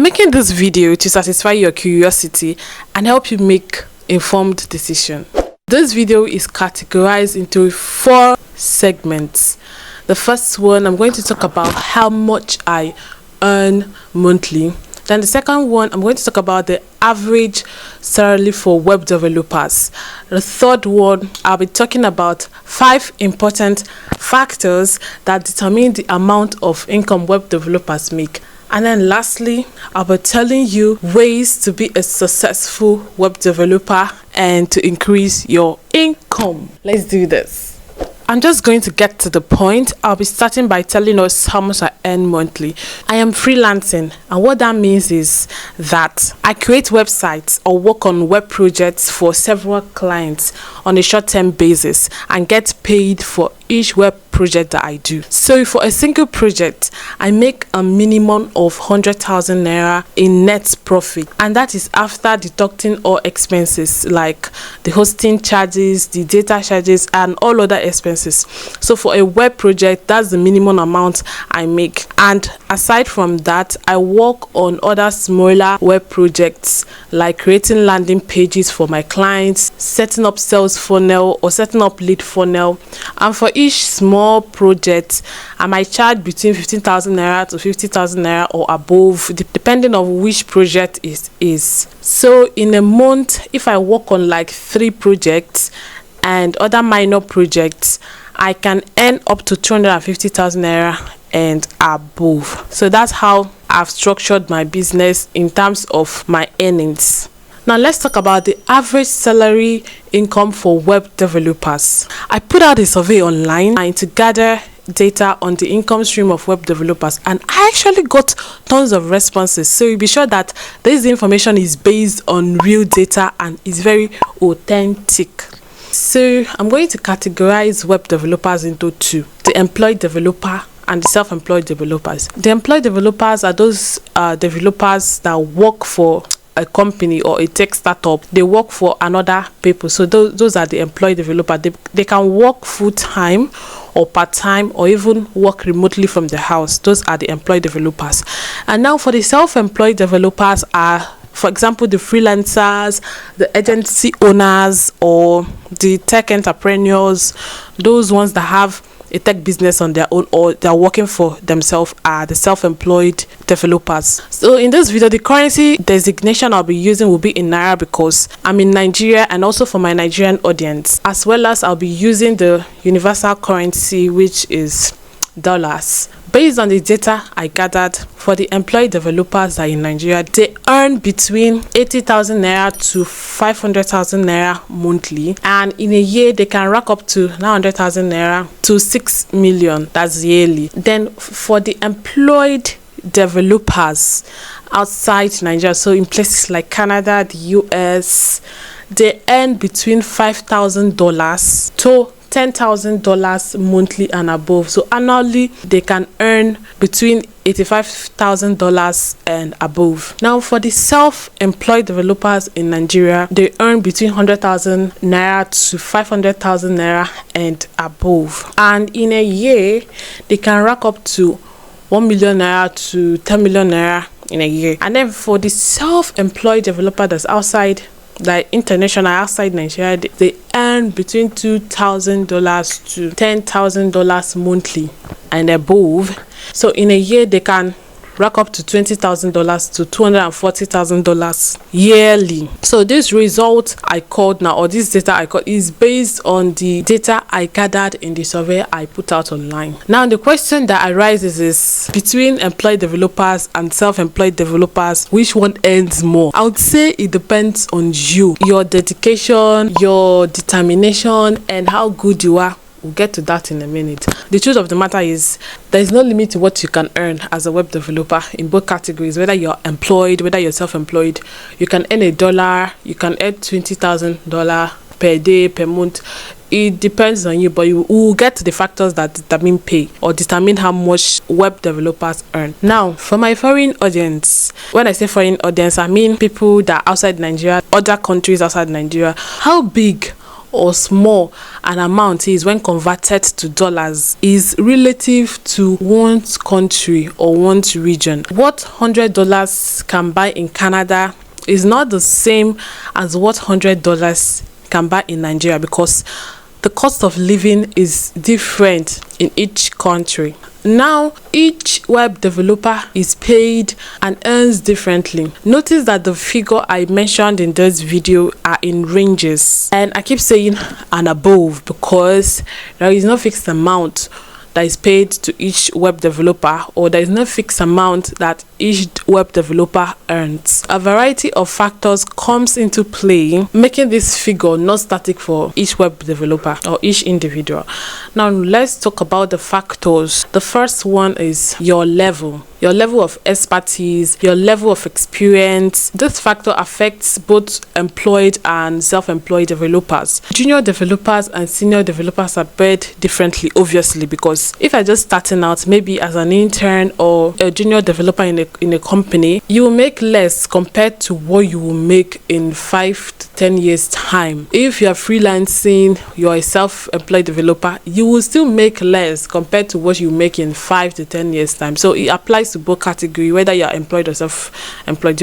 making this video to satisfy your curiosity and help you make informed decision. This video is categorized into 4 segments. The first one, I'm going to talk about how much I earn monthly. Then the second one, I'm going to talk about the average salary for web developers. The third one, I'll be talking about 5 important factors that determine the amount of income web developers make. And then lastly, I'll be telling you ways to be a successful web developer and to increase your income. Let's do this. I'm just going to get to the point. I'll be starting by telling us how much I earn monthly. I am freelancing, and what that means is that I create websites or work on web projects for several clients on a short-term basis and get paid for each web project that I do. So for a single project, I make a minimum of 100,000 naira in net profit, and that is after deducting all expenses like the hosting charges, the data charges, and all other expenses. So for a web project, that's the minimum amount I make. And aside from that, I work on other smaller web projects like creating landing pages for my clients, setting up sales funnel or setting up lead funnel. And for each small project, I might charge between 15,000 naira to 50,000 naira or above, depending on which project it is. So in a month, if I work on like 3 projects and other minor projects, I can earn up to 250,000 naira and above. So that's how I've structured my business in terms of my earnings. Now let's talk about the average salary income for web developers. I put out a survey online to gather data on the income stream of web developers, and I actually got tons of responses. So you'll be sure that this information is based on real data and is very authentic. So I'm going to categorize web developers into 2: the employed developer and the self-employed developers. The employed developers are those developers that work for a company or a tech startup. They work for another people. So those are the employed developers. They can work full-time or part-time or even work remotely from the house. Those are the employed developers. And now for the self-employed developers are, for example, the freelancers, the agency owners, or the tech entrepreneurs. Those ones that have a tech business on their own or they're working for themselves are the self-employed developers. So in this video, the currency designation I'll be using will be in Naira because I'm in Nigeria, and also for my Nigerian audience, as well as I'll be using the universal currency, which is dollars. Based on the data I gathered, for the employed developers that are in Nigeria, they earn between 80,000 naira to 500,000 naira monthly, and in a year they can rack up to 900,000 naira to 6 million. That's yearly. Then for the employed developers outside Nigeria, so in places like Canada, the US, they earn between $5,000 to $10,000 monthly and above. So annually they can earn between $85,000 and above. Now for the self-employed developers in Nigeria, they earn between 100,000 naira to 500,000 naira and above, and in a year they can rack up to 1 million naira to 10 million naira in a year. And then for the self-employed developer that's outside, like international, outside Nigeria, they earn between $2,000 to $10,000 monthly and above. So in a year they can rack up to $20,000 to $240,000 yearly. So this result I called now, or this data I called, is based on the data I gathered in the survey I put out online. Now the question that arises is, between employed developers and self-employed developers, which one earns more? I would say it depends on you, your dedication, your determination, and how good you are. We'll get to that in a minute. The truth of the matter is, there is no limit to what you can earn as a web developer in both categories, whether you're employed, whether you're self-employed. You can earn $1, you can earn $20,000 per day, per month. It depends on you, but you will get to the factors that determine pay or determine how much web developers earn. Now, for my foreign audience, when I say foreign audience, I mean people that are outside Nigeria, other countries outside Nigeria. How big or small an amount is when converted to dollars is relative to one's country or one's region. What $100 can buy in Canada is not the same as what $100 can buy in Nigeria, because the cost of living is different in each country. Now, each web developer is paid and earns differently. Notice that the figure I mentioned in this video are in ranges, and I keep saying and above because there is no fixed amount that is paid to each web developer, or there is no fixed amount that each web developer earns. A variety of factors comes into play, making this figure not static for each web developer or each individual. Now let's talk about the factors. The first one is your level of expertise, your level of experience. This factor affects both employed and self-employed developers. Junior developers and senior developers are paid differently, obviously, because if you're just starting out, maybe as an intern or a junior developer in a company, you will make less compared to what you will make in 5 to 10 years time. If you're freelancing, you're a self-employed developer, you will still make less compared to what you make in 5 to 10 years time. So it applies to both category, whether you're employed or self-employed.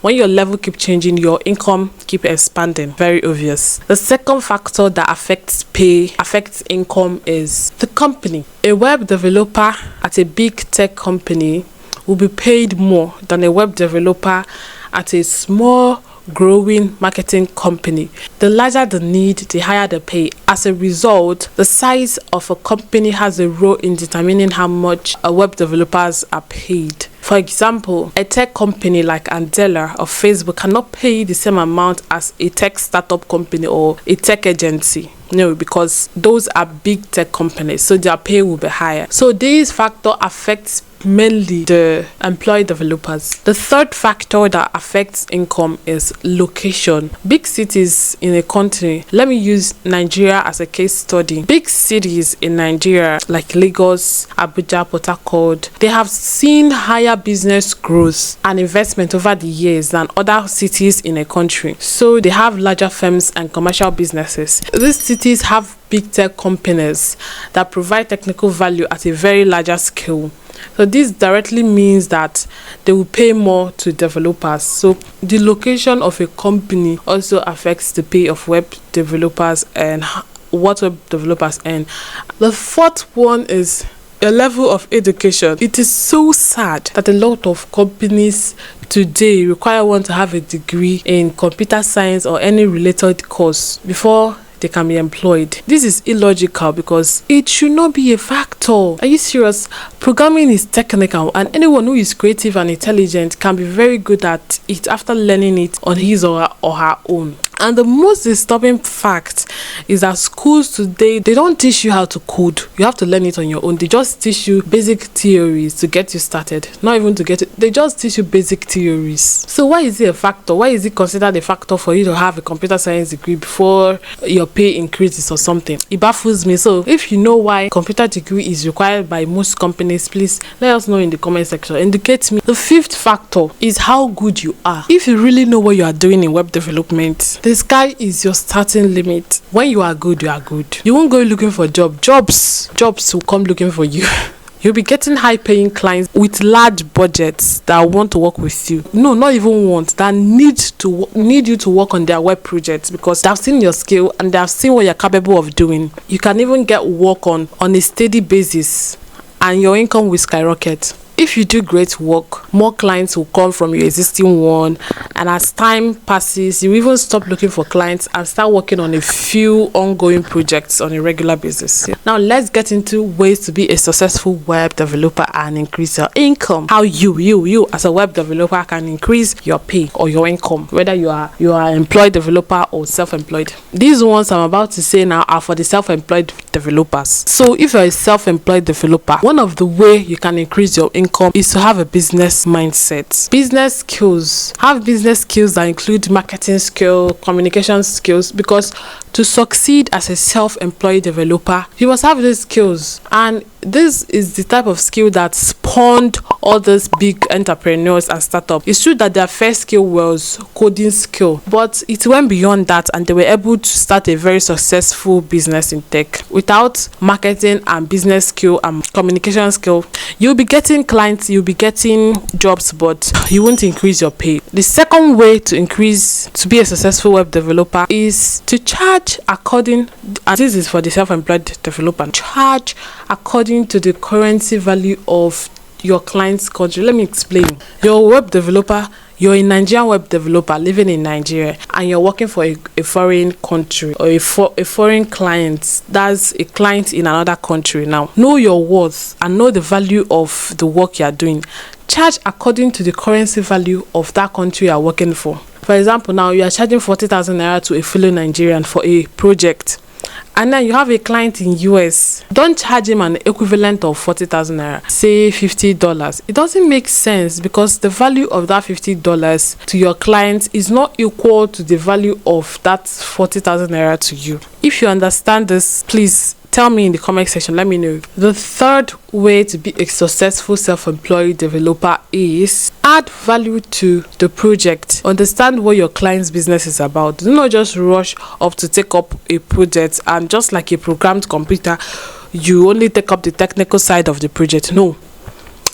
When your level keep changing, your income keep expanding. Very obvious. The second factor that affects income is the company. A web developer at a big tech company will be paid more than a web developer at a small growing marketing company. The larger the need, the higher the pay. As a result, the size of a company has a role in determining how much web developers are paid. For example, a tech company like Andela or Facebook cannot pay the same amount as a tech startup company or a tech agency. No, because those are big tech companies, so their pay will be higher. So this factor affects mainly the employed developers. The third factor that affects income is location. Big cities in a country, let me use Nigeria as a case study. Big cities in Nigeria like Lagos, Abuja, Port Harcourt, they have seen higher business growth and investment over the years than other cities in a country. So they have larger firms and commercial businesses. These cities have big tech companies that provide technical value at a very larger scale. So this directly means that they will pay more to developers. So the location of a company also affects the pay of web developers and what web developers earn. The fourth one is a level of education. It is so sad that a lot of companies today require one to have a degree in computer science or any related course before they can be employed. This is illogical because it should not be a factor. Are you serious? Programming is technical, and anyone who is creative and intelligent can be very good at it after learning it on his or her own. And the most disturbing fact is that schools today, they don't teach you how to code. You have to learn it on your own. They just teach you basic theories to get you started. Not even to get it. They just teach you basic theories. So why is it a factor? Why is it considered a factor for you to have a computer science degree before your pay increases or something? It baffles me. So if you know why computer degree is required by most companies, please let us know in the comment section. Indicate me. The fifth factor is how good you are. If you really know what you are doing in web development, the sky is your starting limit. When you are good, you are good. You won't go looking for jobs will come looking for you. You'll be getting high-paying clients with large budgets that want to work with you. No, not even want, that need you to work on their web projects because they've seen your skill and they've seen what you're capable of doing. You can even get work on a steady basis and your income will skyrocket. If you do great work, more clients will come from your existing one, and as time passes, you even stop looking for clients and start working on a few ongoing projects on a regular basis. Now let's get into ways to be a successful web developer and increase your income. How you as a web developer can increase your pay or your income, whether you are employed developer or self-employed. These ones I'm about to say now are for the self-employed developers. So if you're a self-employed developer, one of the way you can increase your income is to have a business mindset. Business skills. Have business skills that include marketing skill, communication skills, because to succeed as a self-employed developer, you must have these skills. And this is the type of skill that spawned all these big entrepreneurs and startups. It's true that their first skill was coding skill, but it went beyond that and they were able to start a very successful business in tech. Without marketing and business skill and communication skill, you'll be getting clients, you'll be getting jobs, but you won't increase your pay. The second way to be a successful web developer is to charge according, and this is for the self-employed developer, charge according to the currency value of your client's country. Let me explain. You're a web developer, you're a Nigerian web developer living in Nigeria, and you're working for a foreign country or a foreign client. That's a client in another country. Now, know your worth and know the value of the work you're doing. Charge according to the currency value of that country you're working for. For example, now you are charging 40,000 naira to a fellow Nigerian for a project, and then you have a client in US. Don't charge him an equivalent of 40,000 naira, say $50. It doesn't make sense because the value of that $50 to your client is not equal to the value of that 40,000 naira to you. If you understand this, please tell me in the comment section, let me know. The third way to be a successful self-employed developer is add value to the project. Understand what your client's business is about. Do not just rush up to take up a project and just like a programmed computer, you only take up the technical side of the project. No,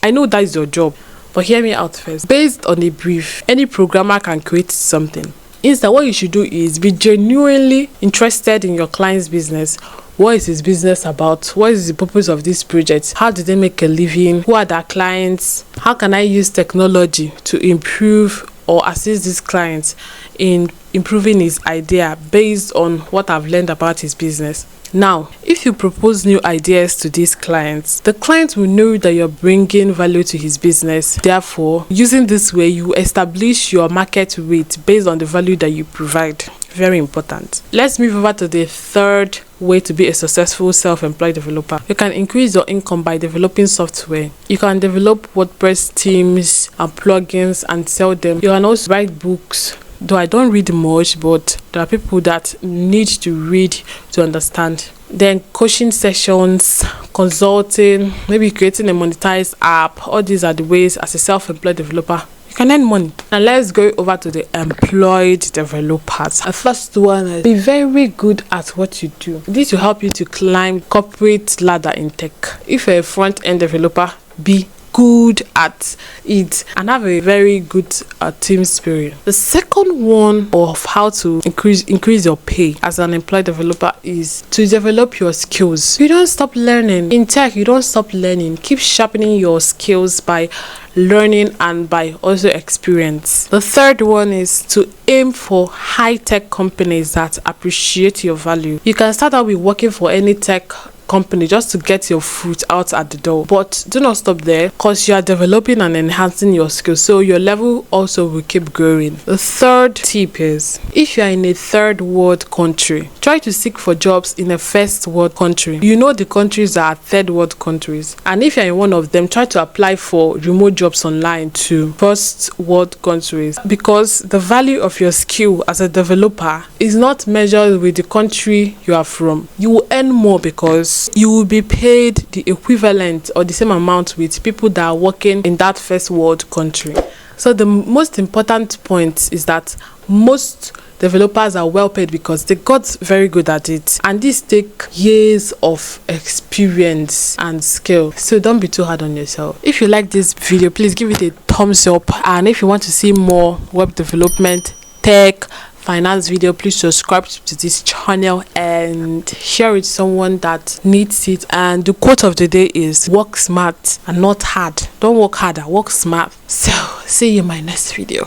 I know that is your job, but hear me out first. Based on a brief, any programmer can create something. Instead, what you should do is be genuinely interested in your client's business. What is his business about? What is the purpose of this project? How do they make a living? Who are their clients? How can I use technology to improve or assist this client in improving his idea based on what I've learned about his business? Now, if you propose new ideas to these clients, the client will know that you're bringing value to his business. Therefore, using this way, you establish your market rate based on the value that you provide. Very important. Let's move over to the third way to be a successful self-employed developer. You can increase your income by developing software. You can develop WordPress themes and plugins and sell them. You can also write books. Though I don't read much, but there are people that need to read to understand. Then coaching sessions, consulting, maybe creating a monetized app. All these are the ways as a self-employed developer you can earn money. Now let's go over to the employed developers. The first one is be very good at what you do. This will help you to climb corporate ladder in tech. If you're a front-end developer, be good at it and have a very good team spirit. The second one of how to increase your pay as an employed developer is to develop your skills. You don't stop learning. In tech, you don't stop learning. Keep sharpening your skills by learning and by also experience. The third one is to aim for high-tech companies that appreciate your value. You can start out with working for any tech company just to get your foot out at the door, but do not stop there because you are developing and enhancing your skills, so your level also will keep growing. The third tip is if you are in a third world country, try to seek for jobs in a first world country. You know the countries that are third world countries, and if you are in one of them, try to apply for remote jobs online to first world countries, because the value of your skill as a developer is not measured with the country you are from. You will earn more because you will be paid the equivalent or the same amount with people that are working in that first world country. So the most important point is that most developers are well paid because they got very good at it, and this take years of experience and skill. So don't be too hard on yourself. If you like this video, please give it a thumbs up, and if you want to see more web development, tech, finance video, please subscribe to this channel and share it with someone that needs it. And the quote of the day is work smart and not hard. Don't work harder, work smart. So see you in my next video.